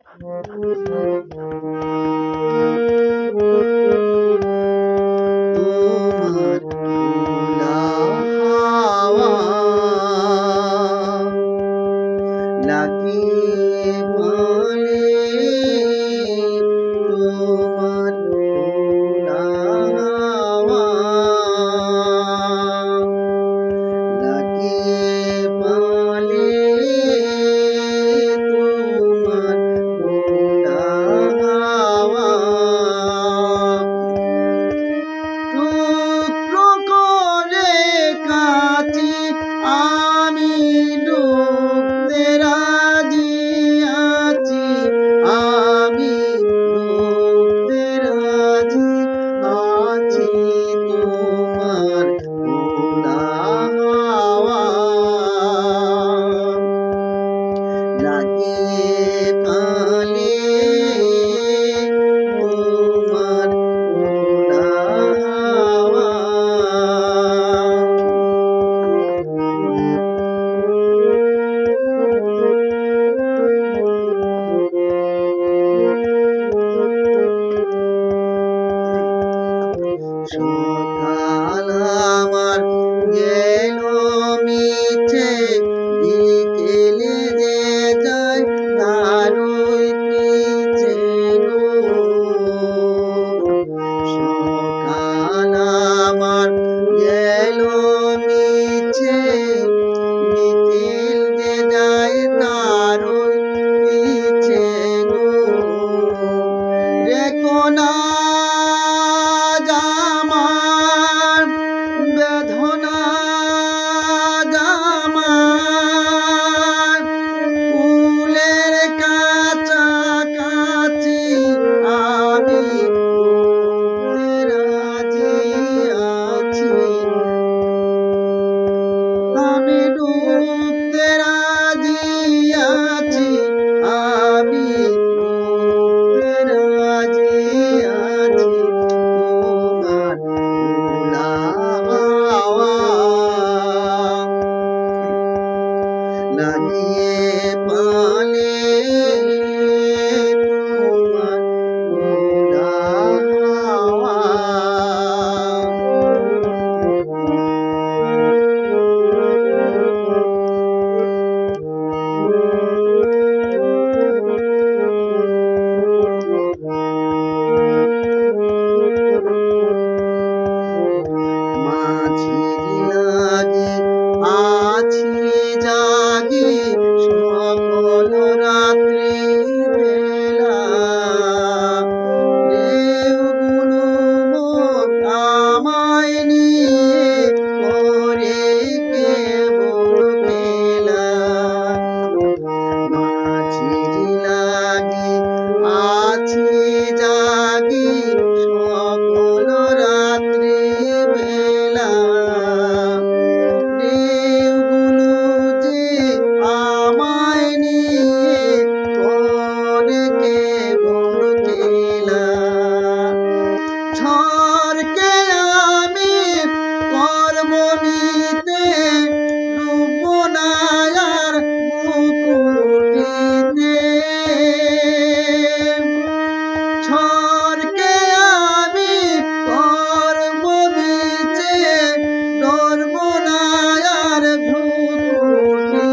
তোমার খোলা হাওয়া লাগিয়ে পালে তোমার খোলা হাওয়া লাগিয়ে পালে তোমার খোলা হাওয়া টুকরো করে কাটি আমি ডুবতে রাজি আছি, আমি ডুবতে রাজি আছি তোমার খোলা হাওয়া লাগিয়ে পালে তোমার খোলা হাওয়া। সকাল আমার গেল মিছে, বিকেলে যে যায় তারই পিছে গো। সকাল আমার গেল মিছে, বিকেল যে যায় তারই পিছে গো। রেখো না জামার বেদনা জামার ফুলের কাছাকাছি আমি ডুবতে রাজি আছি, আমি ডুবতে রাজি আছি, আমি ডুবতে রাজি আছি তোমার খোলা হাওয়া লাগিয়ে পালে তোমার খোলা হাওয়া। মাঝির লাগি আছি জাগি সকল রাত্রি বেলা, ঢেউগুলো মন আমায় নিয়ে করে কেবল খেলা। মাঝির লাগি আছি জাগি সকল রাত্রি বেলা, ঢেউগুলো যে আমায় নিয়ে করে কেবল খেলা। ঝড়কে আমি করব নিতে, ডুববো না আর বুকুটিতে। ঝড়কে আমি করব নিতে, ডরবো না আর ভ্রুকুটিতে।